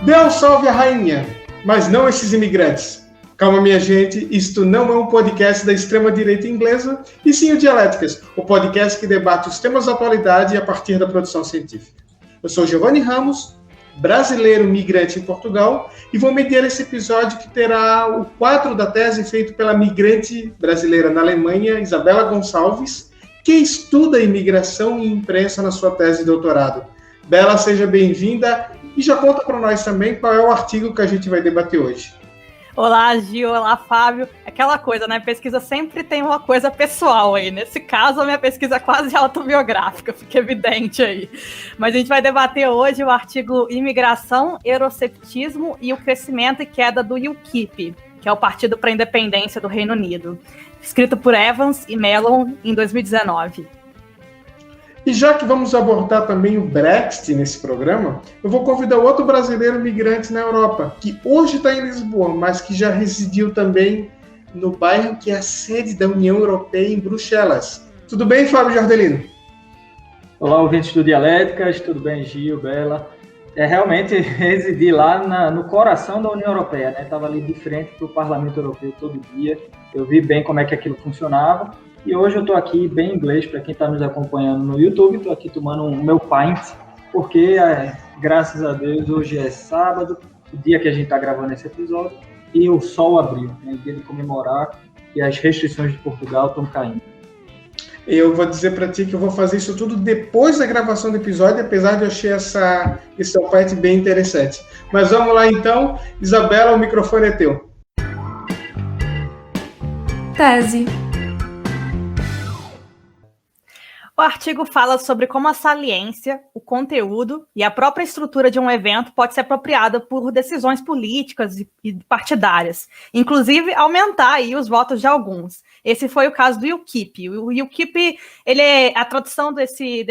Dê um salve à rainha, mas não esses imigrantes. Calma, minha gente, isto não é um podcast da extrema-direita inglesa, e sim o Dialéticas, o podcast que debate os temas da atualidade a partir da produção científica. Eu sou Giovanni Ramos, brasileiro migrante em Portugal, e vou mediar esse episódio que terá o quadro da tese feito pela migrante brasileira na Alemanha, Isabela Gonçalves, que estuda imigração e imprensa na sua tese de doutorado. Bela, seja bem-vinda e já conta para nós também qual é o artigo que a gente vai debater hoje. Olá, Gil. Olá, Fábio. Aquela coisa, né? Pesquisa sempre tem uma coisa pessoal aí. Nesse caso, a minha pesquisa é quase autobiográfica, fica evidente aí. Mas a gente vai debater hoje o artigo Imigração, Euroceptismo e o Crescimento e Queda do UKIP, que é o Partido para a Independência do Reino Unido, escrito por Evans e Mellon em 2019. E já que vamos abordar também o Brexit nesse programa, eu vou convidar outro brasileiro migrante na Europa, que hoje está em Lisboa, mas que já residiu também no bairro que é a sede da União Europeia, em Bruxelas. Tudo bem, Fábio Jardelino? Olá, ouvintes do Dialéticas, tudo bem, Gil, Bela? Realmente residi lá no coração da União Europeia, né? Estava ali de frente para o Parlamento Europeu todo dia, eu vi bem como é que aquilo funcionava. E hoje eu estou aqui bem em inglês, para quem está nos acompanhando no YouTube, estou aqui tomando o meu pint, porque, graças a Deus, hoje é sábado, o dia que a gente está gravando esse episódio, e o sol abriu, né? Dia de comemorar que as restrições de Portugal estão caindo. Eu vou dizer para ti que eu vou fazer isso tudo depois da gravação do episódio, apesar de eu achar esse seu pint bem interessante. Mas vamos lá então, Isabela, o microfone é teu. Tese. O artigo fala sobre como a saliência, o conteúdo e a própria estrutura de um evento pode ser apropriada por decisões políticas e partidárias, inclusive aumentar aí os votos de alguns. Esse foi o caso do UKIP. O UKIP, a tradução desse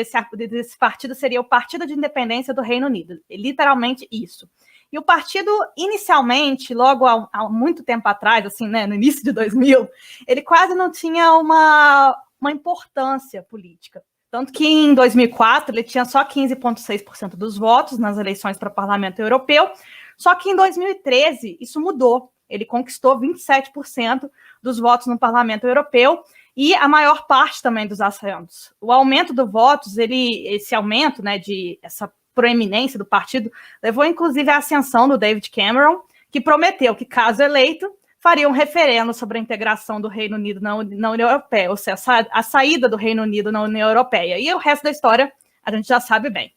partido seria o Partido de Independência do Reino Unido, literalmente isso. E o partido, inicialmente, logo há muito tempo atrás, assim, né, no início de 2000, ele quase não tinha uma importância política. Tanto que em 2004 ele tinha só 15,6% dos votos nas eleições para o Parlamento Europeu, só que em 2013 isso mudou. Ele conquistou 27% dos votos no Parlamento Europeu e a maior parte também dos assentos. O aumento dos votos, esse aumento, né, essa proeminência do partido, levou inclusive à ascensão do David Cameron, que prometeu que, caso eleito, faria um referendo sobre a integração do Reino Unido na União Europeia, ou seja, a saída do Reino Unido na União Europeia. E o resto da história a gente já sabe bem.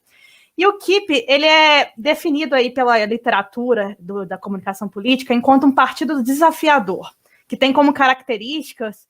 E o UKIP, ele é definido aí pela literatura da comunicação política enquanto um partido desafiador, que tem como características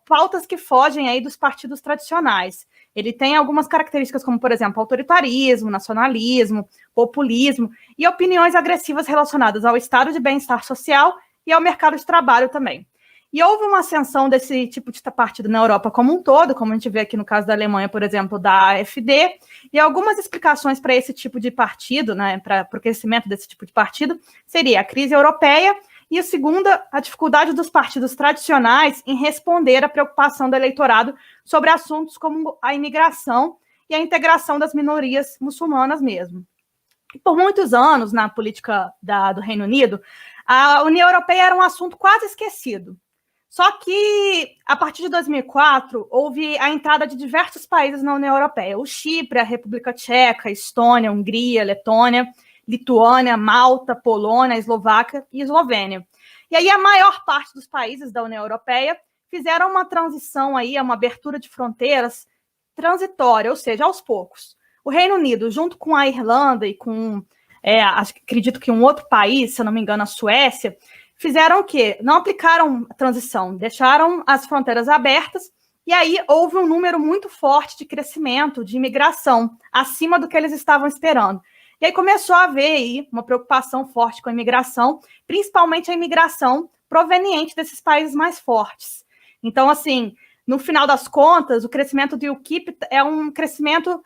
pautas que fogem aí dos partidos tradicionais. Ele tem algumas características como, por exemplo, autoritarismo, nacionalismo, populismo e opiniões agressivas relacionadas ao estado de bem-estar social e ao mercado de trabalho também. E houve uma ascensão desse tipo de partido na Europa como um todo, como a gente vê aqui no caso da Alemanha, por exemplo, da AfD, e algumas explicações para esse tipo de partido, né, para o crescimento desse tipo de partido, seria a crise europeia, e a segunda, a dificuldade dos partidos tradicionais em responder à preocupação do eleitorado sobre assuntos como a imigração e a integração das minorias muçulmanas mesmo. E por muitos anos, na política do Reino Unido, a União Europeia era um assunto quase esquecido. Só que, a partir de 2004, houve a entrada de diversos países na União Europeia. O Chipre, a República Tcheca, Estônia, Hungria, Letônia, Lituânia, Malta, Polônia, Eslováquia e Eslovênia. E aí a maior parte dos países da União Europeia fizeram uma transição aí, uma abertura de fronteiras transitória, ou seja, aos poucos. O Reino Unido, junto com a Irlanda e com, acredito que um outro país, se eu não me engano, a Suécia, fizeram o quê? Não aplicaram a transição, deixaram as fronteiras abertas, e aí houve um número muito forte de crescimento, de imigração, acima do que eles estavam esperando. E aí começou a haver aí uma preocupação forte com a imigração, principalmente a imigração proveniente desses países mais fortes. Então, assim, no final das contas, o crescimento do UKIP é um crescimento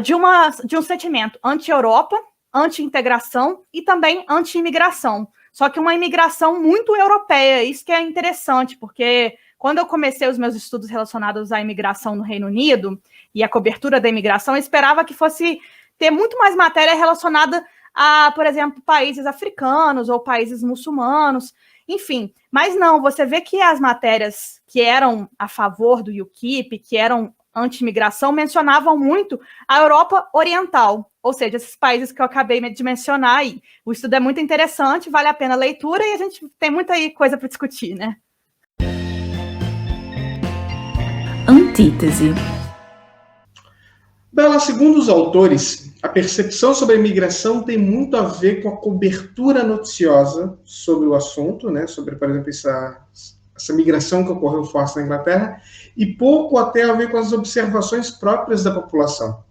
de um sentimento anti-Europa, anti-integração e também anti-imigração. Só que uma imigração muito europeia, isso que é interessante, porque quando eu comecei os meus estudos relacionados à imigração no Reino Unido e a cobertura da imigração, eu esperava que fosse ter muito mais matéria relacionada a, por exemplo, países africanos ou países muçulmanos, enfim. Mas não, você vê que as matérias que eram a favor do UKIP, que eram anti-imigração, mencionavam muito a Europa Oriental, ou seja, esses países que eu acabei de mencionar aí. O estudo é muito interessante, vale a pena a leitura e a gente tem muita coisa para discutir, né? Antítese. Bela, segundo os autores, a percepção sobre a imigração tem muito a ver com a cobertura noticiosa sobre o assunto, né? Sobre, por exemplo, essa migração que ocorreu forte na Inglaterra, e pouco até a ver com as observações próprias da população.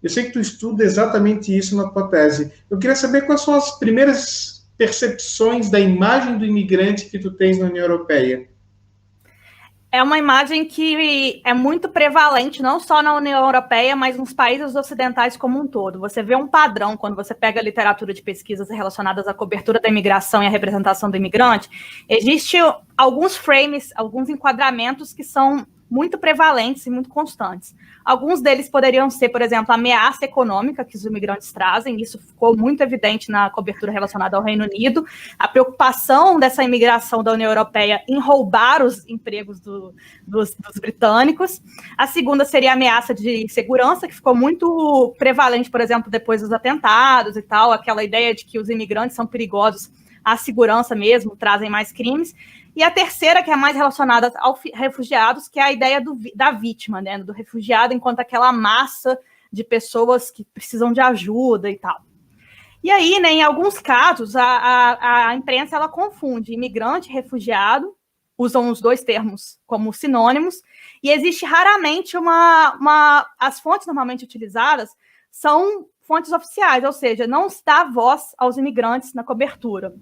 Eu sei que tu estuda exatamente isso na tua tese. Eu queria saber quais são as primeiras percepções da imagem do imigrante que tu tens na União Europeia. É uma imagem que é muito prevalente, não só na União Europeia, mas nos países ocidentais como um todo. Você vê um padrão quando você pega a literatura de pesquisas relacionadas à cobertura da imigração e à representação do imigrante. Existem alguns frames, alguns enquadramentos que são muito prevalentes e muito constantes. Alguns deles poderiam ser, por exemplo, a ameaça econômica que os imigrantes trazem, isso ficou muito evidente na cobertura relacionada ao Reino Unido, a preocupação dessa imigração da União Europeia em roubar os empregos dos britânicos. A segunda seria a ameaça de segurança, que ficou muito prevalente, por exemplo, depois dos atentados e tal, aquela ideia de que os imigrantes são perigosos à segurança mesmo, trazem mais crimes. E a terceira, que é mais relacionada aos refugiados, que é a ideia da vítima, né? Do refugiado enquanto aquela massa de pessoas que precisam de ajuda e tal. E aí, né, em alguns casos, a imprensa ela confunde imigrante e refugiado, usam os dois termos como sinônimos, e existe raramente as fontes normalmente utilizadas são fontes oficiais, ou seja, não se dá voz aos imigrantes na cobertura.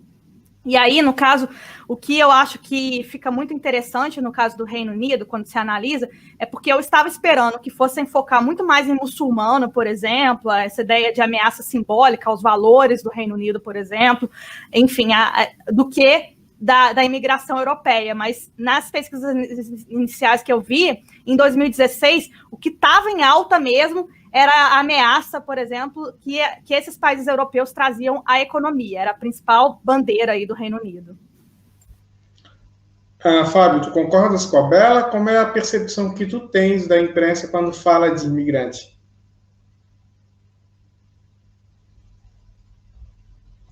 E aí, no caso, o que eu acho que fica muito interessante no caso do Reino Unido, quando se analisa, é porque eu estava esperando que fossem focar muito mais em muçulmano, por exemplo, essa ideia de ameaça simbólica aos valores do Reino Unido, por exemplo, enfim, do que da imigração europeia. Mas nas pesquisas iniciais que eu vi, em 2016, o que estava em alta mesmo era a ameaça, por exemplo, que esses países europeus traziam à economia. Era a principal bandeira aí do Reino Unido. Fábio, tu concordas com a Bela? Como é a percepção que tu tens da imprensa quando fala de imigrante?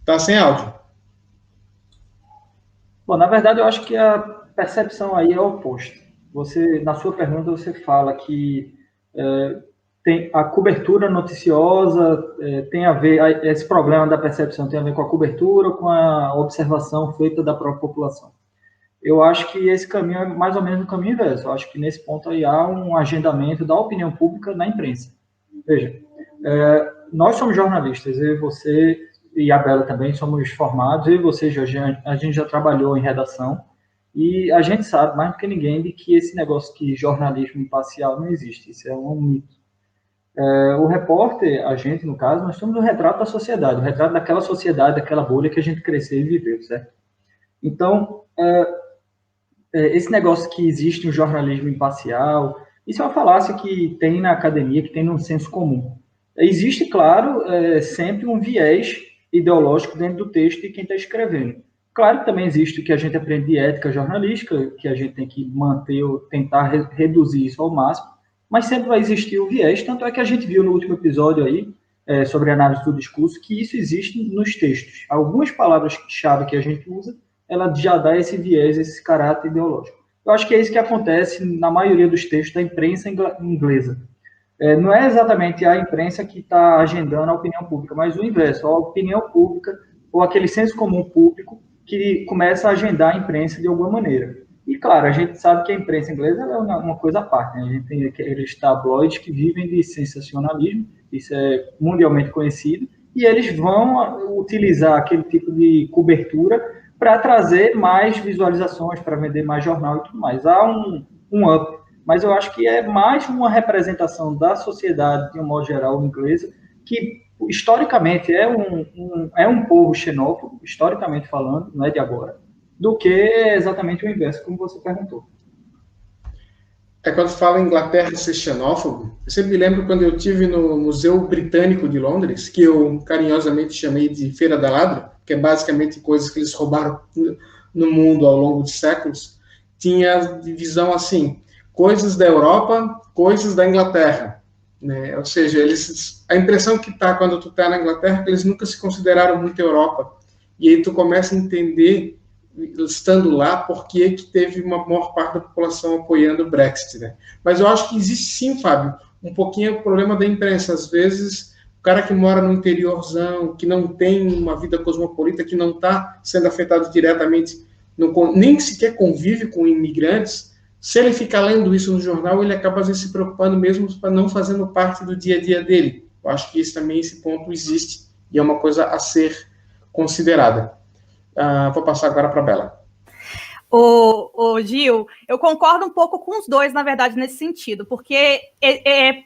Tá sem áudio. Bom, na verdade, eu acho que a percepção aí é o oposto. Você, na sua pergunta, você fala que tem a cobertura noticiosa, tem a ver, esse problema da percepção tem a ver com a cobertura, com a observação feita da própria população. Eu acho que esse caminho é mais ou menos o caminho inverso. Eu acho que nesse ponto aí há um agendamento da opinião pública na imprensa. Veja, nós somos jornalistas, eu e você, e a Bela também, somos formados, eu e você, Jorge, a gente já trabalhou em redação, e a gente sabe, mais do que ninguém, de que esse negócio de jornalismo imparcial não existe, isso é um mito. O repórter, a gente, no caso, nós somos o retrato da sociedade, o retrato daquela sociedade, daquela bolha que a gente cresceu e viveu, certo? Então, esse negócio que existe um jornalismo imparcial, isso é uma falácia que tem na academia, que tem no senso comum. Existe, claro, sempre um viés ideológico dentro do texto de quem está escrevendo. Claro que também existe o que a gente aprende de ética jornalística, que a gente tem que manter ou tentar reduzir isso ao máximo, mas sempre vai existir o viés, tanto é que a gente viu no último episódio aí, sobre análise do discurso, que isso existe nos textos. Algumas palavras-chave que a gente usa, ela já dá esse viés, esse caráter ideológico. Eu acho que é isso que acontece na maioria dos textos da imprensa inglesa. Não é exatamente a imprensa que está agendando a opinião pública, mas o inverso, a opinião pública ou aquele senso comum público que começa a agendar a imprensa de alguma maneira. E, claro, a gente sabe que a imprensa inglesa é uma coisa à parte, né? A gente tem aqueles tabloides que vivem de sensacionalismo, isso é mundialmente conhecido, e eles vão utilizar aquele tipo de cobertura para trazer mais visualizações, para vender mais jornal e tudo mais. Há um up, mas eu acho que é mais uma representação da sociedade, de um modo geral, inglesa, que historicamente é um povo xenófobo, historicamente falando, não é de agora, do que exatamente o inverso, como você perguntou. quando fala em Inglaterra ser xenófobo, eu sempre me lembro quando eu estive no Museu Britânico de Londres, que eu carinhosamente chamei de Feira da Ladra, que é basicamente coisas que eles roubaram no mundo ao longo de séculos. Tinha divisão assim, coisas da Europa, coisas da Inglaterra, né? Ou seja, a impressão que tá quando tu tá na Inglaterra é que eles nunca se consideraram muito Europa. E aí tu começa a entender, estando lá, por que teve uma maior parte da população apoiando o Brexit, né? Mas eu acho que existe sim, Fábio, um pouquinho o problema da imprensa. Às vezes, o cara que mora no interiorzão, que não tem uma vida cosmopolita, que não está sendo afetado diretamente, nem sequer convive com imigrantes, se ele ficar lendo isso no jornal, ele acaba às vezes se preocupando mesmo para não fazendo parte do dia a dia dele. Eu acho que esse ponto existe e é uma coisa a ser considerada. Vou passar agora para a Bela. Gil, eu concordo um pouco com os dois, na verdade, nesse sentido, porque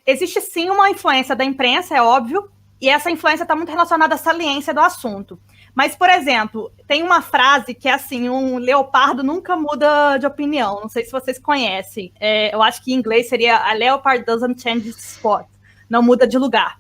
existe sim uma influência da imprensa, é óbvio, e essa influência está muito relacionada à saliência do assunto. Mas, por exemplo, tem uma frase que é assim, um leopardo nunca muda de opinião, não sei se vocês conhecem, eu acho que em inglês seria a leopard doesn't change spot, não muda de lugar.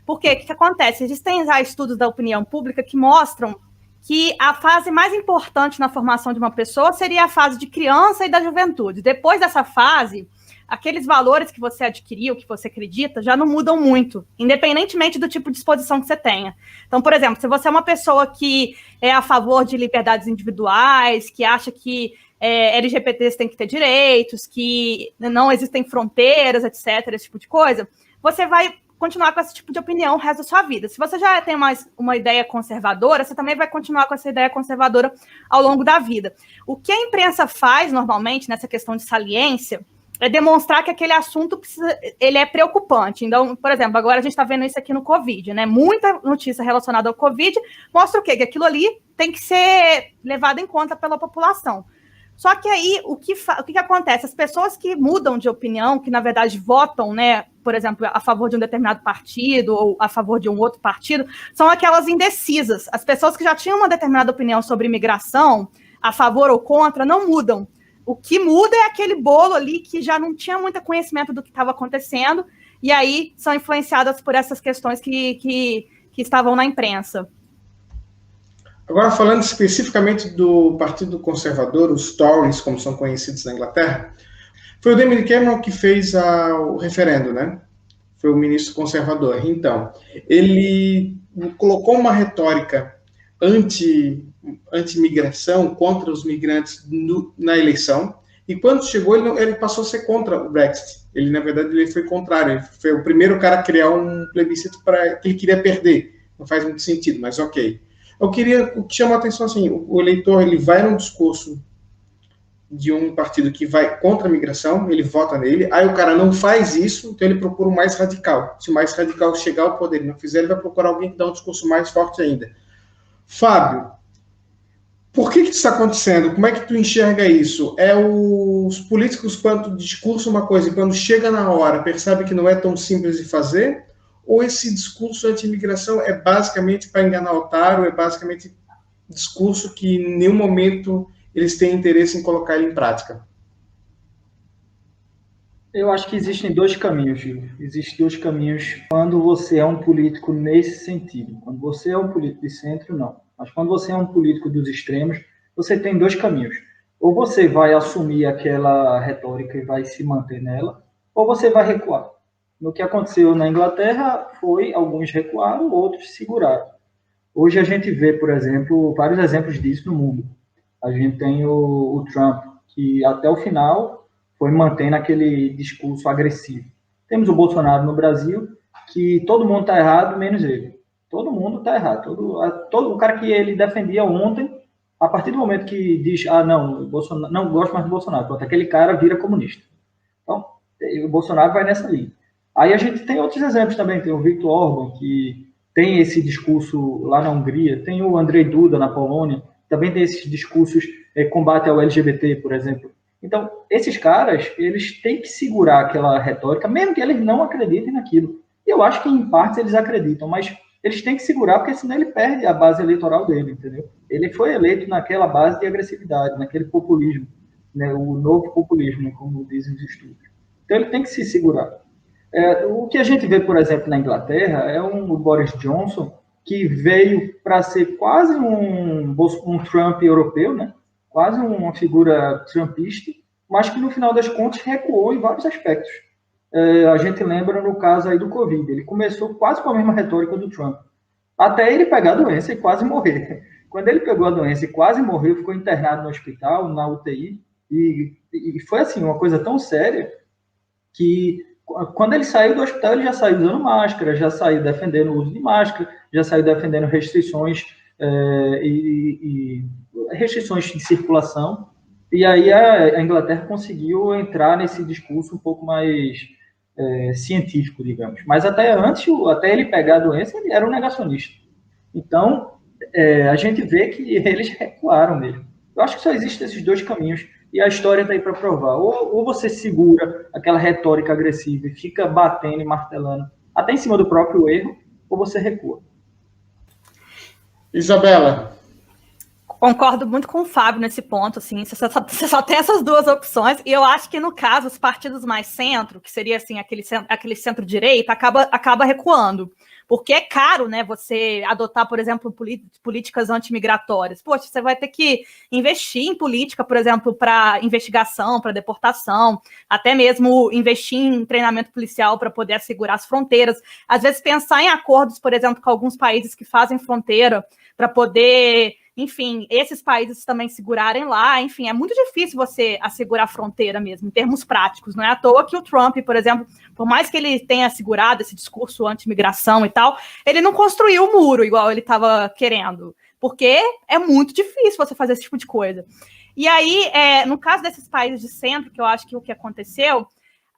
Por quê? O que acontece? Existem já estudos da opinião pública que mostram que a fase mais importante na formação de uma pessoa seria a fase de criança e da juventude. Depois dessa fase, aqueles valores que você adquiriu, que você acredita, já não mudam muito, independentemente do tipo de exposição que você tenha. Então, por exemplo, se você é uma pessoa que é a favor de liberdades individuais, que acha que LGBTs têm que ter direitos, que não existem fronteiras, etc., esse tipo de coisa, você vai continuar com esse tipo de opinião o resto da sua vida. Se você já tem mais uma ideia conservadora, você também vai continuar com essa ideia conservadora ao longo da vida. O que a imprensa faz, normalmente, nessa questão de saliência, é demonstrar que aquele assunto ele é preocupante. Então, por exemplo, agora a gente está vendo isso aqui no Covid, né? Muita notícia relacionada ao Covid mostra o quê? Que aquilo ali tem que ser levado em conta pela população. Só que aí, o que acontece? As pessoas que mudam de opinião, que na verdade votam, né, por exemplo, a favor de um determinado partido ou a favor de um outro partido, são aquelas indecisas. As pessoas que já tinham uma determinada opinião sobre imigração, a favor ou contra, não mudam. O que muda é aquele bolo ali que já não tinha muito conhecimento do que estava acontecendo, e aí são influenciadas por essas questões que estavam na imprensa. Agora, falando especificamente do Partido Conservador, os Tories, como são conhecidos na Inglaterra, foi o David Cameron que fez o referendo, né? Foi o ministro conservador. Então, ele colocou uma retórica anti-migração, contra os migrantes na eleição, e quando chegou, ele passou a ser contra o Brexit. Ele, na verdade, ele foi contrário. Ele foi o primeiro cara a criar um plebiscito que ele queria perder. Não faz muito sentido, mas ok. O que chama a atenção, assim, o eleitor, ele vai num discurso de um partido que vai contra a migração, ele vota nele, aí o cara não faz isso, então ele procura o mais radical. Se o mais radical chegar ao poder e não fizer, ele vai procurar alguém que dá um discurso mais forte ainda. Fábio, por que isso está acontecendo? Como é que tu enxerga isso? Os políticos, quando discursam uma coisa e quando chega na hora, percebe que não é tão simples de fazer? Ou esse discurso anti-imigração é basicamente para enganar o otário, é basicamente discurso que em nenhum momento eles têm interesse em colocar ele em prática? Eu acho que existem dois caminhos, Gil. Existem dois caminhos quando você é um político nesse sentido. Quando você é um político de centro, não. Mas quando você é um político dos extremos, você tem dois caminhos. Ou você vai assumir aquela retórica e vai se manter nela, ou você vai recuar. No que aconteceu na Inglaterra foi alguns recuaram, outros seguraram. Hoje a gente vê, por exemplo, vários exemplos disso no mundo. A gente tem o Trump, que até o final foi mantendo aquele discurso agressivo. Temos o Bolsonaro no Brasil, que todo mundo está errado, menos ele. Todo mundo está errado. Todo o cara que ele defendia ontem, a partir do momento que diz, não, Bolsonaro, não gosto mais do Bolsonaro, pronto, aquele cara vira comunista. Então, o Bolsonaro vai nessa linha. Aí a gente tem outros exemplos também, tem o Viktor Orbán, que tem esse discurso lá na Hungria, tem o Andrzej Duda na Polônia, também tem esses discursos combate ao LGBT, por exemplo. Então, esses caras, eles têm que segurar aquela retórica, mesmo que eles não acreditem naquilo. E eu acho que, em partes, eles acreditam, mas eles têm que segurar, porque senão ele perde a base eleitoral dele, entendeu? Ele foi eleito naquela base de agressividade, naquele populismo, né? O novo populismo, como dizem os estudos. Então ele tem que se segurar. O que a gente vê, por exemplo, na Inglaterra é o Boris Johnson, que veio para ser quase um Trump europeu, né? Quase uma figura trumpista, mas que no final das contas recuou em vários aspectos. A gente lembra no caso aí do Covid, ele começou quase com a mesma retórica do Trump, até ele pegar a doença e quase morrer. Quando ele pegou a doença e quase morreu, ficou internado no hospital, na UTI, e foi assim, uma coisa tão séria que quando ele saiu do hospital, ele já saiu usando máscara, já saiu defendendo o uso de máscara, já saiu defendendo restrições e restrições de circulação. E aí a Inglaterra conseguiu entrar nesse discurso um pouco mais científico, digamos. Mas até ele pegar a doença, ele era um negacionista. Então, a gente vê que eles recuaram mesmo. Eu acho que só existem esses dois caminhos. E a história está aí para provar. Ou você segura aquela retórica agressiva e fica batendo e martelando até em cima do próprio erro, ou você recua. Isabela. Concordo muito com o Fábio nesse ponto, assim, você só tem essas duas opções, e eu acho que no caso, os partidos mais centro, que seria assim, aquele centro-direita, acaba recuando. Porque é caro, né, você adotar, por exemplo, políticas antimigratórias. Poxa, você vai ter que investir em política, por exemplo, para investigação, para deportação, até mesmo investir em treinamento policial para poder assegurar as fronteiras. Às vezes pensar em acordos, por exemplo, com alguns países que fazem fronteira para poder, enfim, esses países também segurarem lá. Enfim, é muito difícil você assegurar a fronteira mesmo, em termos práticos. Não é à toa que o Trump, por exemplo, por mais que ele tenha assegurado esse discurso anti-imigração e tal, ele não construiu o muro igual ele estava querendo, porque é muito difícil você fazer esse tipo de coisa. E aí, no caso desses países de centro, que eu acho que o que aconteceu,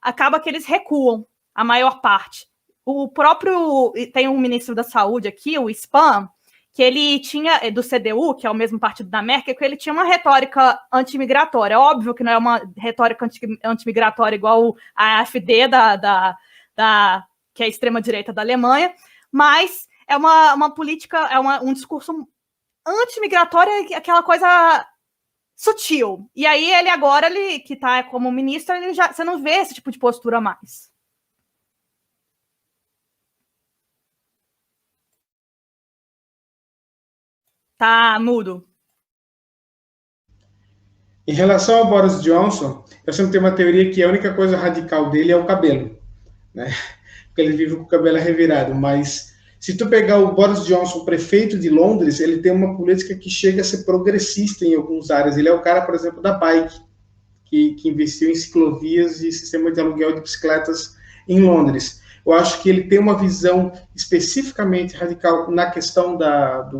acaba que eles recuam, a maior parte. Tem um ministro da Saúde aqui, o Spahn, que ele tinha, do CDU, que é o mesmo partido da Merkel, que ele tinha uma retórica antimigratória. Óbvio que não é uma retórica antimigratória igual a AfD, que é a extrema-direita da Alemanha, mas é uma política, um discurso antimigratório, aquela coisa sutil. E aí ele agora, que está como ministro, você não vê esse tipo de postura mais. Tá mudo. Em relação ao Boris Johnson, eu sempre tenho uma teoria que a única coisa radical dele é o cabelo, né? Porque ele vive com o cabelo revirado. Mas se tu pegar o Boris Johnson, prefeito de Londres, ele tem uma política que chega a ser progressista em algumas áreas. Ele é o cara, por exemplo, da Bike, que investiu em ciclovias e sistema de aluguel de bicicletas em Londres. Eu acho que ele tem uma visão especificamente radical na questão da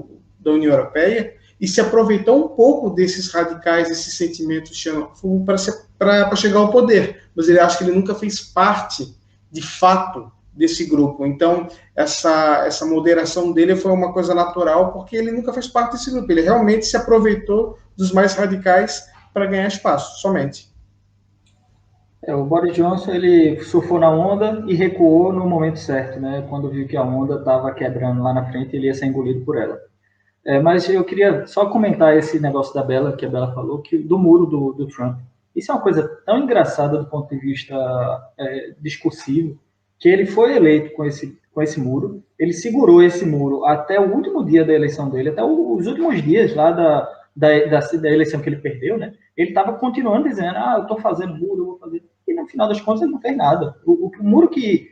União Europeia e se aproveitou um pouco desses radicais, desses sentimentos xenófobos para chegar ao poder. Mas ele acha que ele nunca fez parte, de fato, desse grupo. Então, essa moderação dele foi uma coisa natural, porque ele nunca fez parte desse grupo. Ele realmente se aproveitou dos mais radicais para ganhar espaço, somente. O Boris Johnson, ele surfou na onda e recuou no momento certo, né? Quando viu que a onda estava quebrando lá na frente, ele ia ser engolido por ela. Mas eu queria só comentar esse negócio da Bela, que a Bela falou, do muro do Trump. Isso é uma coisa tão engraçada do ponto de vista discursivo, que ele foi eleito com esse muro, ele segurou esse muro até o último dia da eleição dele, até os últimos dias lá da eleição que ele perdeu, né? Ele estava continuando dizendo, eu estou fazendo muro, eu vou fazer. E no final das contas ele não fez nada. O muro que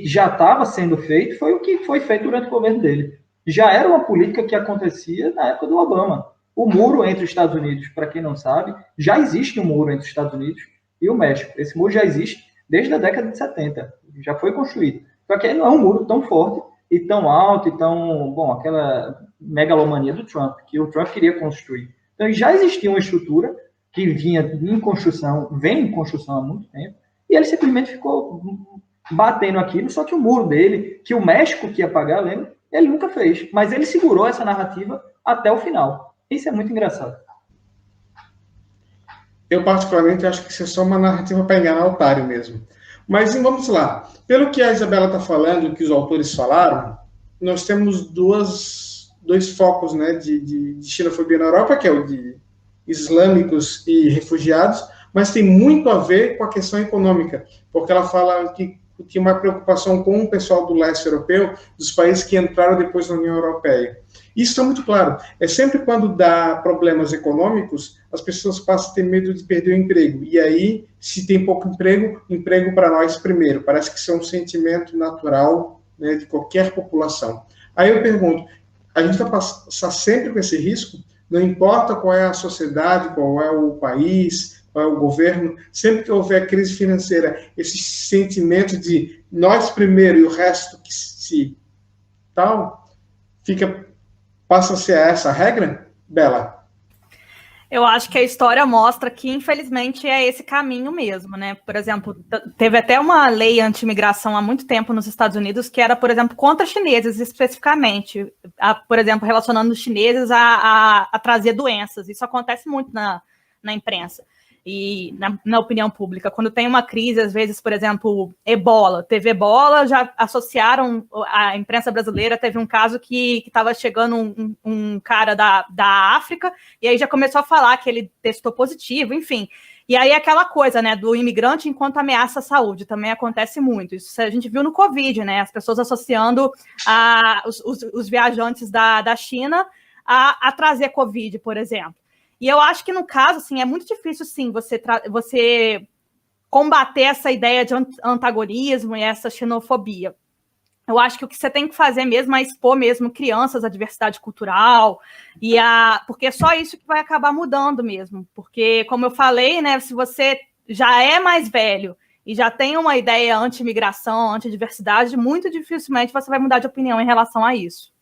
já estava sendo feito foi o que foi feito durante o governo dele. Já era uma política que acontecia na época do Obama. O muro entre os Estados Unidos, para quem não sabe, já existe um muro entre os Estados Unidos e o México. Esse muro já existe desde a década de 70. Já foi construído. Só que não é um muro tão forte e tão alto e tão... Bom, aquela megalomania do Trump, que o Trump queria construir. Então já existia uma estrutura que vinha em construção, vem em construção há muito tempo, e ele simplesmente ficou batendo aquilo, só que o muro dele, que o México que ia pagar, lembra? Ele nunca fez, mas ele segurou essa narrativa até o final. Isso é muito engraçado. Eu, particularmente, acho que isso é só uma narrativa para enganar o otário mesmo. Mas vamos lá. Pelo que a Isabela está falando, que os autores falaram, nós temos dois focos, né, de xenofobia na Europa, que é o de islâmicos e refugiados, mas tem muito a ver com a questão econômica, porque ela fala que tinha uma preocupação com o pessoal do leste europeu, dos países que entraram depois na União Europeia. Isso está muito claro. É sempre quando dá problemas econômicos, as pessoas passam a ter medo de perder o emprego. E aí, se tem pouco emprego, emprego para nós primeiro. Parece que isso é um sentimento natural, né, de qualquer população. Aí eu pergunto, a gente vai passar sempre com esse risco? Não importa qual é a sociedade, qual é o país, qual é o governo, sempre que houver crise financeira, esse sentimento de nós primeiro e o resto que se tal, passa a ser essa a regra, Bela? Eu acho que a história mostra que, infelizmente, é esse caminho mesmo, né? Por exemplo, teve até uma lei anti-imigração há muito tempo nos Estados Unidos que era, por exemplo, contra chineses especificamente, por exemplo, relacionando os chineses a trazer doenças. Isso acontece muito na imprensa e na opinião pública. Quando tem uma crise, às vezes, por exemplo, ebola, teve ebola, já associaram, a imprensa brasileira teve um caso que estava chegando um cara da África, e aí já começou a falar que ele testou positivo, enfim. E aí aquela coisa, né, do imigrante enquanto ameaça à saúde, também acontece muito. Isso a gente viu no Covid, né, as pessoas associando os viajantes da China a trazer Covid, por exemplo. E eu acho que, no caso, assim, é muito difícil, sim, você combater essa ideia de antagonismo e essa xenofobia. Eu acho que o que você tem que fazer mesmo é expor mesmo crianças à diversidade cultural, porque é só isso que vai acabar mudando mesmo. Porque, como eu falei, né, se você já é mais velho e já tem uma ideia anti-imigração, anti-diversidade, muito dificilmente você vai mudar de opinião em relação a isso.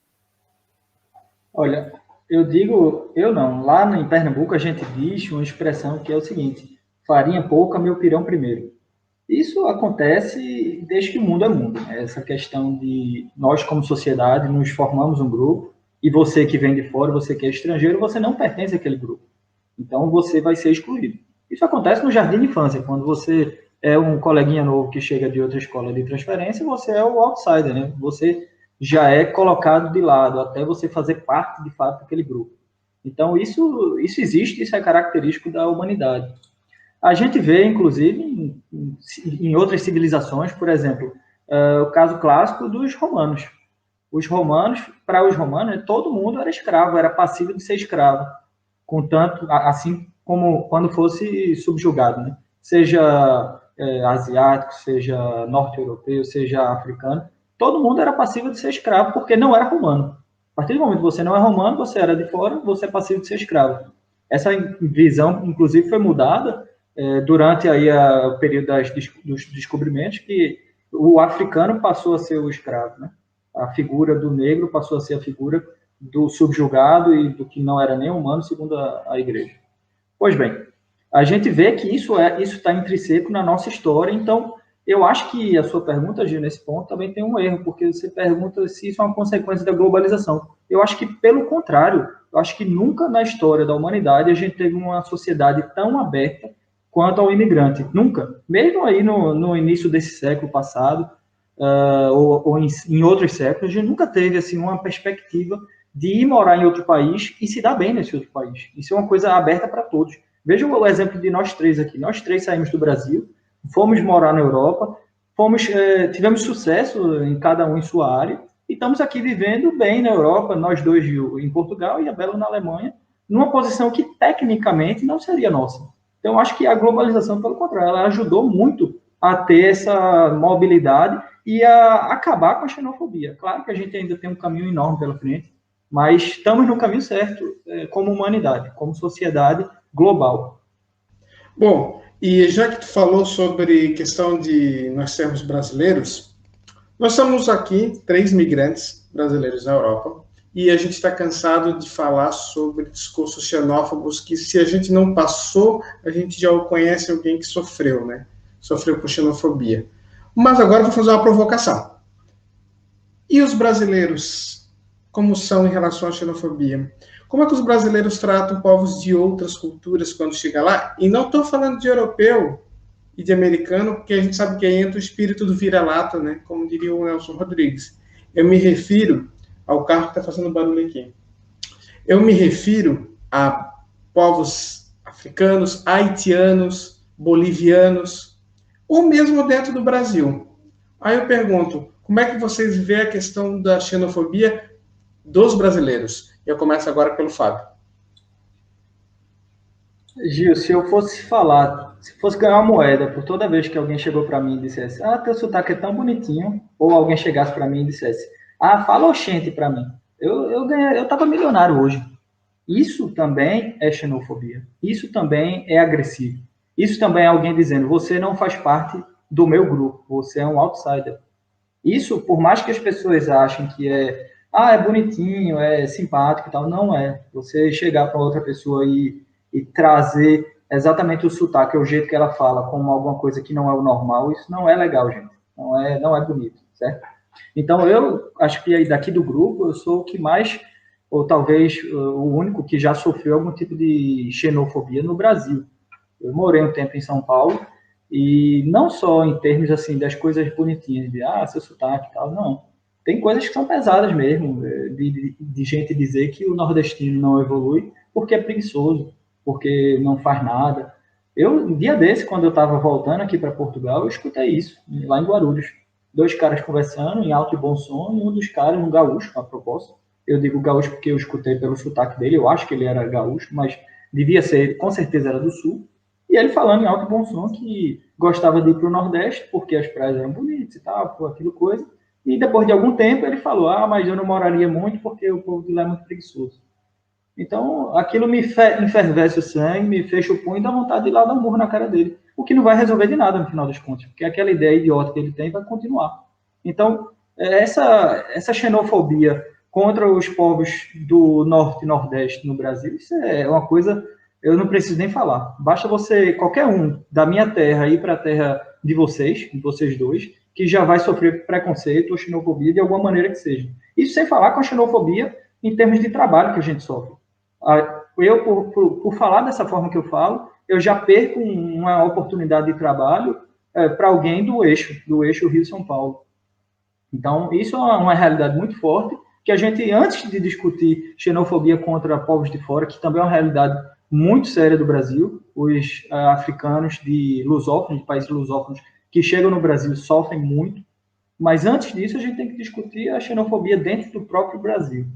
Olha, eu não. Lá em Pernambuco a gente diz uma expressão que é o seguinte: farinha pouca, meu pirão primeiro. Isso acontece desde que o mundo é mundo, né? Essa questão de nós como sociedade nos formamos um grupo e você que vem de fora, você que é estrangeiro, você não pertence àquele grupo. Então você vai ser excluído. Isso acontece no jardim de infância, quando você é um coleguinha novo que chega de outra escola de transferência, você é o outsider, né? Você já é colocado de lado, até você fazer parte, de fato, daquele grupo. Então, isso existe, isso é característico da humanidade. A gente vê, inclusive, em outras civilizações, por exemplo, o caso clássico dos romanos. Para os romanos, todo mundo era escravo, era passível de ser escravo, contanto, assim como quando fosse subjugado, né? Seja asiático, seja norte-europeu, seja africano, todo mundo era passível de ser escravo, porque não era romano. A partir do momento que você não é romano, você era de fora, você é passível de ser escravo. Essa visão, inclusive, foi mudada durante aí o período dos descobrimentos, que o africano passou a ser o escravo, né? A figura do negro passou a ser a figura do subjugado e do que não era nem humano, segundo a igreja. Pois bem, a gente vê que isso está intrínseco na nossa história. Então, eu acho que a sua pergunta, Gil, nesse ponto, também tem um erro, porque você pergunta se isso é uma consequência da globalização. Eu acho que, pelo contrário, eu acho que nunca na história da humanidade a gente teve uma sociedade tão aberta quanto ao imigrante. Nunca. Mesmo aí no início desse século passado, ou em outros séculos, a gente nunca teve assim, uma perspectiva de ir morar em outro país e se dar bem nesse outro país. Isso é uma coisa aberta para todos. Veja o exemplo de nós três aqui. Nós três saímos do Brasil, fomos morar na Europa, tivemos sucesso em cada um em sua área, e estamos aqui vivendo bem na Europa, nós dois em Portugal e a Bela na Alemanha, numa posição que tecnicamente não seria nossa. Então, eu acho que a globalização, pelo contrário, ela ajudou muito a ter essa mobilidade e a acabar com a xenofobia. Claro que a gente ainda tem um caminho enorme pela frente, mas estamos no caminho certo como humanidade, como sociedade global. Bom, e já que tu falou sobre questão de nós sermos brasileiros, nós somos aqui 3 migrantes brasileiros na Europa e a gente está cansado de falar sobre discursos xenófobos que, se a gente não passou, a gente já conhece alguém que sofreu, né? Sofreu por xenofobia. Mas agora eu vou fazer uma provocação. E os brasileiros, como são em relação à xenofobia? Como é que os brasileiros tratam povos de outras culturas quando chega lá? E não estou falando de europeu e de americano, porque a gente sabe que aí entra o espírito do vira-lata, né? Como diria o Nelson Rodrigues. Eu me refiro ao carro que está fazendo barulho aqui. Eu me refiro a povos africanos, haitianos, bolivianos, ou mesmo dentro do Brasil. Aí eu pergunto, como é que vocês veem a questão da xenofobia dos brasileiros? Eu começo agora pelo Fábio. Gil, se eu fosse falar, se fosse ganhar uma moeda por toda vez que alguém chegou para mim e dissesse, teu sotaque é tão bonitinho, ou alguém chegasse para mim e dissesse, fala oxente para mim, eu tava milionário hoje. Isso também é xenofobia. Isso também é agressivo. Isso também é alguém dizendo, você não faz parte do meu grupo, você é um outsider. Isso, por mais que as pessoas achem que é bonitinho, é simpático e tal, não é. Você chegar para outra pessoa e trazer exatamente o sotaque, o jeito que ela fala, como alguma coisa que não é o normal, isso não é legal, gente. Não é bonito, certo? Então, eu acho que daqui do grupo, eu sou o que mais, ou talvez o único que já sofreu algum tipo de xenofobia no Brasil. Eu morei um tempo em São Paulo, e não só em termos, assim, das coisas bonitinhas, de, seu sotaque e tal, não. Tem coisas que são pesadas mesmo, de gente dizer que o nordestino não evolui porque é preguiçoso, porque não faz nada. Um dia desse, quando eu estava voltando aqui para Portugal, eu escutei isso, lá em Guarulhos. 2 caras conversando em alto e bom som, e um dos caras, um gaúcho, a propósito. Eu digo gaúcho porque eu escutei pelo sotaque dele, eu acho que ele era gaúcho, mas devia ser, com certeza era do sul. E ele falando em alto e bom som que gostava de ir para o Nordeste, porque as praias eram bonitas e tal, aquilo coisa. E depois de algum tempo ele falou, mas eu não moraria muito porque o povo de lá é muito preguiçoso. Então, aquilo me enfervece o sangue, me fecha o punho e dá vontade de ir lá dar um murro na cara dele. O que não vai resolver de nada, no final das contas, porque aquela ideia idiota que ele tem vai continuar. Então, essa xenofobia contra os povos do Norte e Nordeste no Brasil, isso é uma coisa, eu não preciso nem falar. Basta qualquer um da minha terra, ir para a terra de vocês dois, que já vai sofrer preconceito ou xenofobia de alguma maneira que seja. Isso sem falar com a xenofobia em termos de trabalho que a gente sofre. Eu, por falar dessa forma que eu falo, eu já perco uma oportunidade de trabalho para alguém do eixo Rio-São Paulo. Então, isso é uma realidade muito forte, que a gente, antes de discutir xenofobia contra povos de fora, que também é uma realidade muito séria do Brasil, os africanos de países lusófonos, que chegam no Brasil sofrem muito, mas antes disso a gente tem que discutir a xenofobia dentro do próprio Brasil.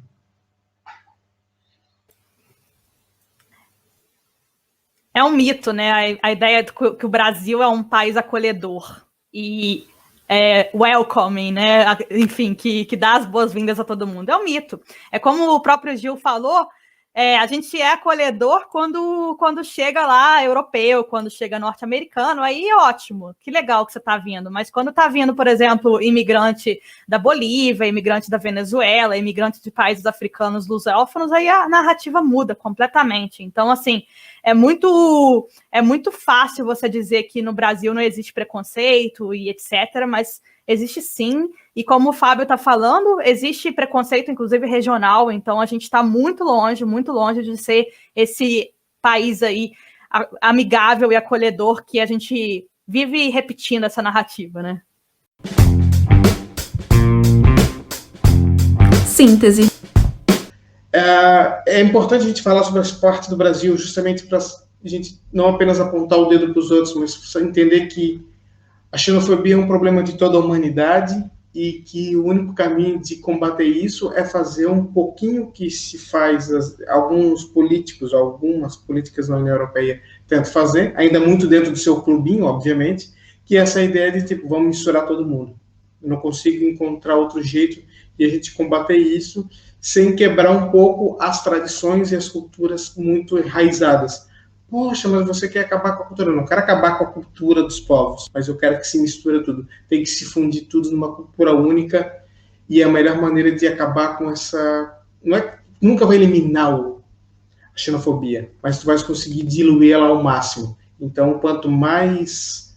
É um mito, né? A ideia de que o Brasil é um país acolhedor e welcoming, né? Enfim, que dá as boas-vindas a todo mundo. É um mito. É como o próprio Gil falou, a gente é acolhedor quando chega lá europeu, quando chega norte-americano, aí é ótimo, que legal que você está vindo. Mas quando está vindo, por exemplo, imigrante da Bolívia, imigrante da Venezuela, imigrante de países africanos lusófonos, aí a narrativa muda completamente. Então, assim, é muito fácil você dizer que no Brasil não existe preconceito e etc., mas existe sim, e como o Fábio está falando, existe preconceito, inclusive regional, então a gente está muito longe de ser esse país aí amigável e acolhedor que a gente vive repetindo essa narrativa, né? Síntese. É importante a gente falar sobre as partes do Brasil, justamente para a gente não apenas apontar o dedo para os outros, mas entender que a xenofobia é um problema de toda a humanidade e que o único caminho de combater isso é fazer um pouquinho que se faz, alguns políticos, algumas políticas na União Europeia tentam fazer, ainda muito dentro do seu clubinho, obviamente, que é essa ideia de, tipo, vamos misturar todo mundo. Eu não consigo encontrar outro jeito de a gente combater isso sem quebrar um pouco as tradições e as culturas muito enraizadas. Poxa, mas você quer acabar com a cultura? Eu não quero acabar com a cultura dos povos, mas eu quero que se misture tudo. Tem que se fundir tudo numa cultura única, e a melhor maneira de acabar com essa... nunca vai eliminar a xenofobia, mas tu vai conseguir diluir ela ao máximo. Então, quanto mais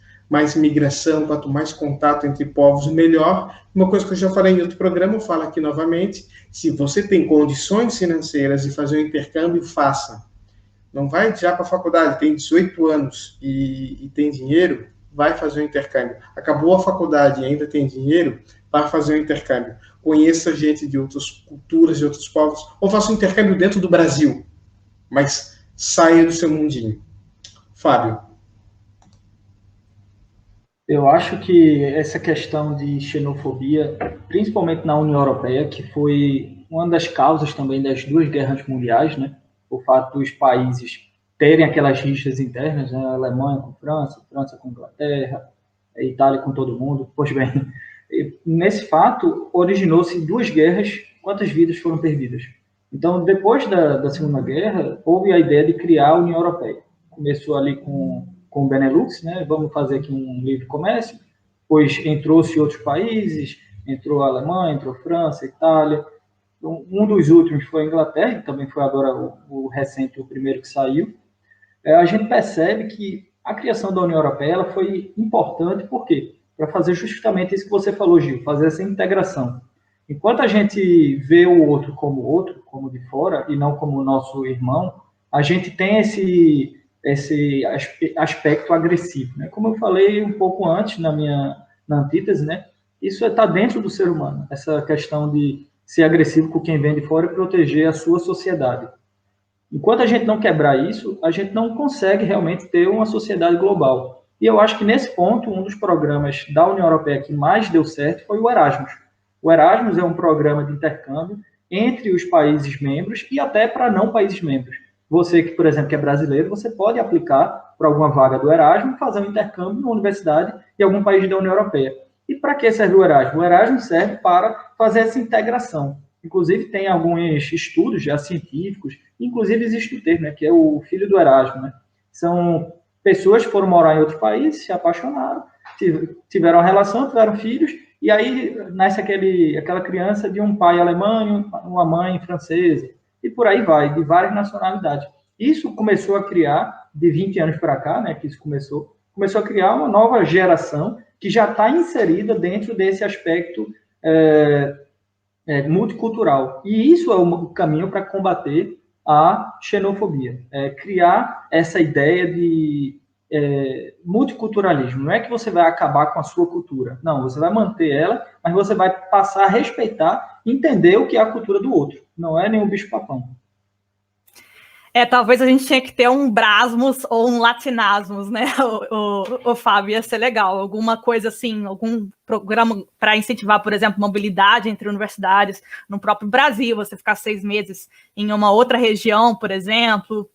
migração, quanto mais contato entre povos, melhor. Uma coisa que eu já falei em outro programa, eu falo aqui novamente, se você tem condições financeiras de fazer um intercâmbio, faça. Não vai já para a faculdade, tem 18 anos e tem dinheiro, vai fazer um intercâmbio. Acabou a faculdade e ainda tem dinheiro, vai fazer um intercâmbio. Conheça gente de outras culturas, de outros povos, ou faça um intercâmbio dentro do Brasil, mas saia do seu mundinho. Fábio. Eu acho que essa questão de xenofobia, principalmente na União Europeia, que foi uma das causas também das duas guerras mundiais, né? O fato dos países terem aquelas rixas internas, né? A Alemanha com a França, França com a Inglaterra, a Itália com todo mundo. Pois bem, nesse fato originou-se duas guerras, quantas vidas foram perdidas? Então, depois da Segunda Guerra, houve a ideia de criar a União Europeia. Começou ali com o Benelux, né? Vamos fazer aqui um livre comércio, pois entrou-se outros países, entrou a Alemanha, entrou a França, a Itália, um dos últimos foi a Inglaterra, que também foi agora o recente, o primeiro que saiu. A gente percebe que a criação da União Europeia ela foi importante, por quê? Para fazer justamente isso que você falou, Gil, fazer essa integração. Enquanto a gente vê o outro, como de fora, e não como nosso irmão, a gente tem esse aspecto agressivo, né? Como eu falei um pouco antes na antítese, né? Isso está dentro do ser humano, essa questão de ser agressivo com quem vem de fora e proteger a sua sociedade. Enquanto a gente não quebrar isso, a gente não consegue realmente ter uma sociedade global. E eu acho que nesse ponto, um dos programas da União Europeia que mais deu certo foi o Erasmus. O Erasmus é um programa de intercâmbio entre os países membros e até para não países membros. Você que, por exemplo, que é brasileiro, você pode aplicar para alguma vaga do Erasmus, fazer um intercâmbio numa universidade de algum país da União Europeia. E para que serve o Erasmus? O Erasmus serve para fazer essa integração. Inclusive, tem alguns estudos já científicos, inclusive existe o termo, né, que é o filho do Erasmus. Né? São pessoas que foram morar em outro país, se apaixonaram, tiveram uma relação, tiveram filhos, e aí nasce aquela criança de um pai alemão e uma mãe francesa, e por aí vai, de várias nacionalidades. Isso começou a criar, de 20 anos para cá, né, que isso começou a criar uma nova geração que já está inserida dentro desse aspecto multicultural. E isso é o caminho para combater a xenofobia. Criar essa ideia de multiculturalismo. Não é que você vai acabar com a sua cultura. Não, você vai manter ela, mas você vai passar a respeitar, entender o que é a cultura do outro. Não é nenhum bicho-papão. Talvez a gente tinha que ter um Brasmus ou um Latinasmus, né, o Fábio, ia ser legal. Alguma coisa assim, algum programa para incentivar, por exemplo, mobilidade entre universidades no próprio Brasil, você ficar 6 meses em uma outra região, por exemplo,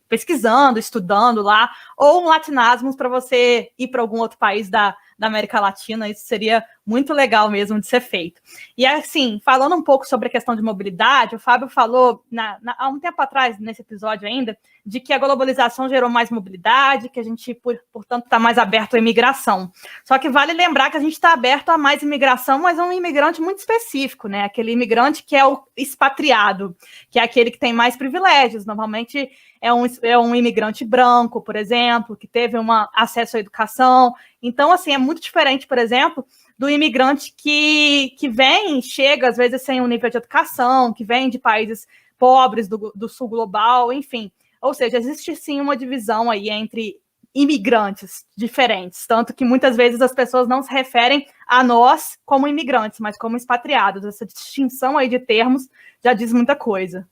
pesquisando, estudando lá, ou um Latinasmus para você ir para algum outro país da América Latina. Isso seria muito legal mesmo de ser feito. E assim, falando um pouco sobre a questão de mobilidade, o Fábio falou há um tempo atrás, nesse episódio ainda, de que a globalização gerou mais mobilidade, que a gente, portanto, está mais aberto à imigração. Só que vale lembrar que a gente está aberto a mais imigração, mas é um imigrante muito específico, né? Aquele imigrante que é o expatriado, que é aquele que tem mais privilégios. Normalmente é um imigrante branco, por exemplo, que teve acesso à educação. Então, assim, é muito diferente, por exemplo, do imigrante que chega, às vezes, sem um nível de educação, que vem de países pobres do sul global, enfim. Ou seja, existe, sim, uma divisão aí entre imigrantes diferentes, tanto que muitas vezes as pessoas não se referem a nós como imigrantes, mas como expatriados. Essa distinção aí de termos já diz muita coisa.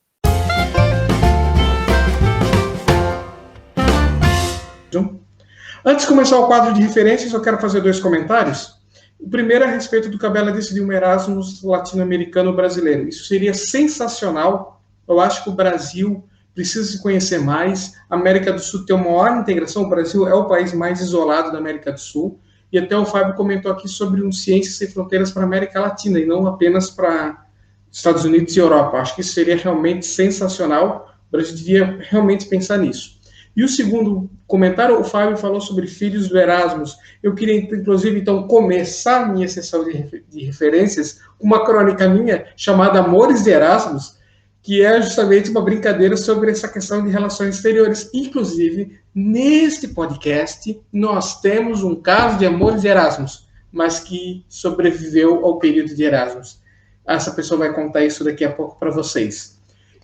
Antes de começar o quadro de referências, eu quero fazer 2 comentários. O primeiro é a respeito do que a Bela disse de um Erasmus latino-americano brasileiro. Isso seria sensacional. Eu acho que o Brasil precisa se conhecer mais. A América do Sul tem uma maior integração. O Brasil é o país mais isolado da América do Sul. E até o Fábio comentou aqui sobre um Ciências Sem Fronteiras para a América Latina e não apenas para Estados Unidos e Europa. Acho que isso seria realmente sensacional. O Brasil devia realmente pensar nisso. E o segundo comentário, o Fábio falou sobre filhos do Erasmus. Eu queria, inclusive, então, começar a minha sessão de referências com uma crônica minha chamada Amores de Erasmus, que é justamente uma brincadeira sobre essa questão de relações exteriores. Inclusive, neste podcast, nós temos um caso de Amores de Erasmus, mas que sobreviveu ao período de Erasmus. Essa pessoa vai contar isso daqui a pouco para vocês.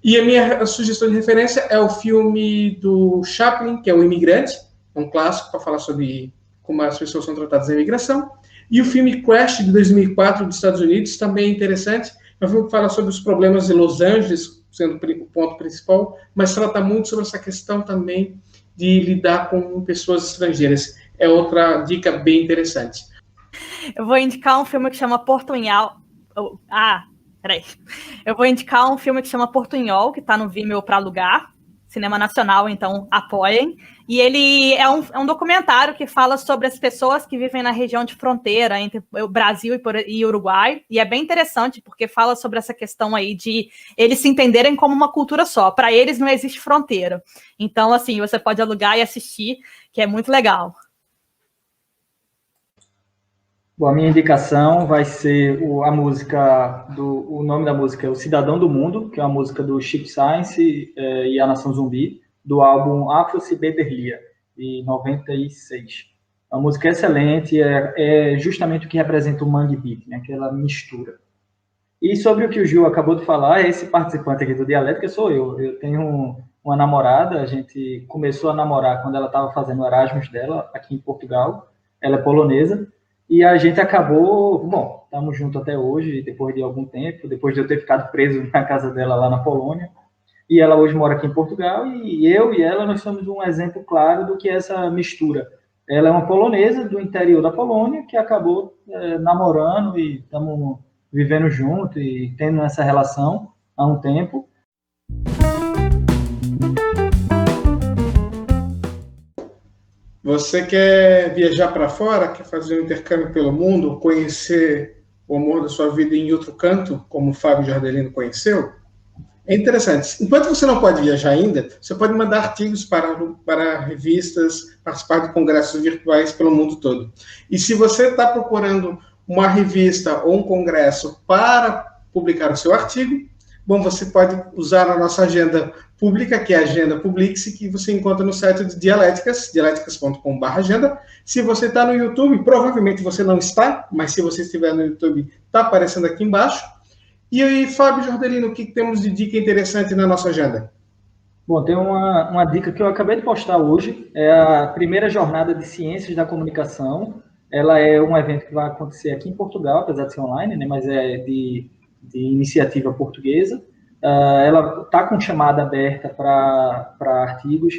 E a minha sugestão de referência é o filme do Chaplin, que é O Imigrante, é um clássico para falar sobre como as pessoas são tratadas na imigração. E o filme Crash, de 2004, dos Estados Unidos, também é interessante. É um filme que fala sobre os problemas de Los Angeles, sendo o ponto principal, mas trata muito sobre essa questão também de lidar com pessoas estrangeiras. é outra dica bem interessante. Eu vou indicar um filme que chama Portunhol. Peraí. Eu vou indicar um filme que chama Portunhol, que está no Vimeo para alugar. Cinema nacional, então apoiem. E ele é um documentário que fala sobre as pessoas que vivem na região de fronteira entre o Brasil e Uruguai. E é bem interessante, porque fala sobre essa questão aí de eles se entenderem como uma cultura só. Para eles não existe fronteira. Então, assim, você pode alugar e assistir, que é muito legal. Bom, a minha indicação vai ser o nome da música é O Cidadão do Mundo, que é uma música do Chip Science e a Nação Zumbi, do álbum Afro-Ciberlia, de 96. É uma música excelente, é justamente o que representa o Mangue Beat, né, aquela mistura. E sobre o que o Gil acabou de falar, esse participante aqui do Dialética sou eu. Eu tenho uma namorada, a gente começou a namorar quando ela estava fazendo o Erasmus dela, aqui em Portugal. Ela é polonesa. E a gente acabou, estamos juntos até hoje, depois de algum tempo, depois de eu ter ficado preso na casa dela lá na Polônia. E ela hoje mora aqui em Portugal, e eu e ela, nós somos um exemplo claro do que é essa mistura. Ela é uma polonesa do interior da Polônia, que acabou namorando e estamos vivendo junto e tendo essa relação há um tempo. Você quer viajar para fora, quer fazer um intercâmbio pelo mundo, conhecer o amor da sua vida em outro canto, como o Fábio Jardelino conheceu? É interessante. Enquanto você não pode viajar ainda, você pode mandar artigos para revistas, participar de congressos virtuais pelo mundo todo. E se você está procurando uma revista ou um congresso para publicar o seu artigo, bom, você pode usar a nossa agenda pública, que é a Agenda Publix, que você encontra no site de Dialéticas, dialéticas.com/agenda. Se você está no YouTube, provavelmente você não está, mas se você estiver no YouTube, está aparecendo aqui embaixo. E aí, Fábio Jardelino, o que temos de dica interessante na nossa agenda? Bom, tem uma dica que eu acabei de postar hoje, é a primeira jornada de Ciências da Comunicação. Ela é um evento que vai acontecer aqui em Portugal, apesar de ser online, né, mas é de iniciativa portuguesa. Ela está com chamada aberta para artigos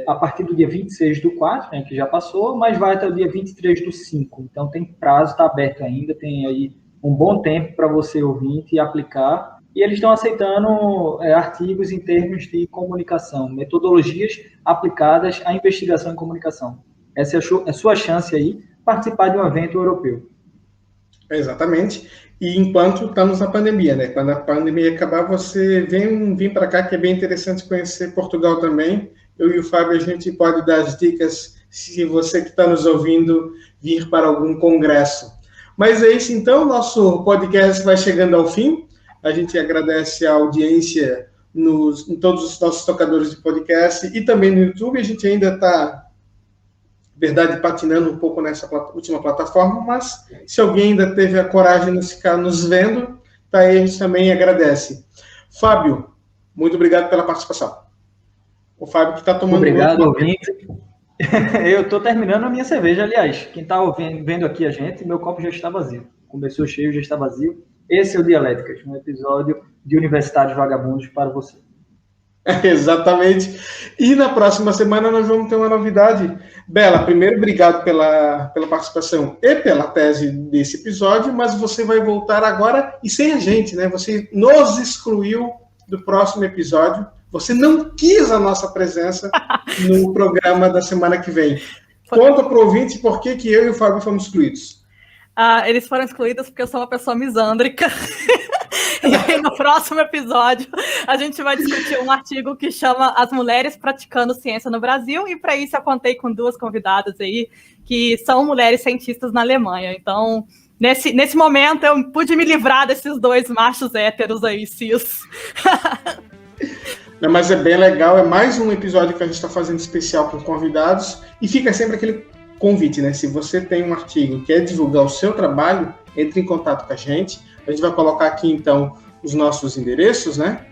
a partir do dia 26/4, né, que já passou, mas vai até o dia 23/5. Então, tem prazo, está aberto ainda, tem aí um bom tempo para você ouvinte e aplicar. E eles estão aceitando artigos em termos de comunicação, metodologias aplicadas à investigação em comunicação. Essa é a sua chance aí, participar de um evento europeu. Exatamente. E enquanto estamos na pandemia, né? Quando a pandemia acabar, você vem para cá, que é bem interessante conhecer Portugal também. Eu e o Fábio, a gente pode dar as dicas se você que está nos ouvindo vir para algum congresso. Mas é isso, então, nosso podcast vai chegando ao fim. A gente agradece a audiência em todos os nossos tocadores de podcast e também no YouTube. A gente ainda está, verdade, patinando um pouco nessa última plataforma, mas se alguém ainda teve a coragem de ficar nos vendo, tá aí, a gente também agradece. Fábio, muito obrigado pela participação. O Fábio que está tomando... Obrigado, ouvinte. Eu estou terminando a minha cerveja, aliás. Quem está vendo aqui a gente, meu copo já está vazio. Começou cheio, já está vazio. Esse é o Dialéticas, um episódio de Universitários Vagabundos para você. Exatamente. E na próxima semana nós vamos ter uma novidade. Bela, primeiro, obrigado pela participação e pela tese desse episódio, mas você vai voltar agora e sem a gente, né? Você nos excluiu do próximo episódio. Você não quis a nossa presença no programa da semana que vem. Conta para o ouvinte por que eu e o Fábio fomos excluídos. Eles foram excluídos porque eu sou uma pessoa misândrica. E aí, no próximo episódio, a gente vai discutir um artigo que chama As Mulheres Praticando Ciência no Brasil, e para isso eu contei com 2 convidadas aí, que são mulheres cientistas na Alemanha. Então, nesse momento, eu pude me livrar desses 2 machos héteros aí, cis. Mas é bem legal, é mais um episódio que a gente está fazendo especial com convidados, e fica sempre aquele convite, né? Se você tem um artigo e quer divulgar o seu trabalho, entre em contato com a gente. A gente vai colocar aqui, então, os nossos endereços, né?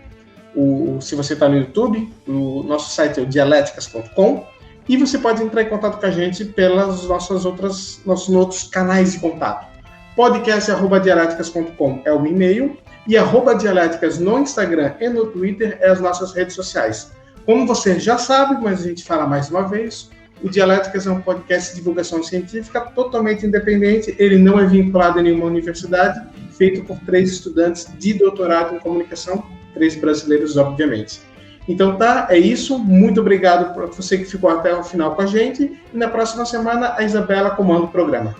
Se você está no YouTube, o nosso site é o dialéticas.com, e você pode entrar em contato com a gente pelas nossos outros canais de contato. podcast@dialéticas.com é o e-mail, e @dialéticas no Instagram e no Twitter é as nossas redes sociais. Como você já sabe, mas a gente fala mais uma vez, O Dialéticas é um podcast de divulgação científica totalmente independente, ele não é vinculado a nenhuma universidade, feito por 3 estudantes de doutorado em comunicação, 3 brasileiros, obviamente. Então tá, é isso. Muito obrigado por você que ficou até o final com a gente. E na próxima semana a Isabela comanda o programa.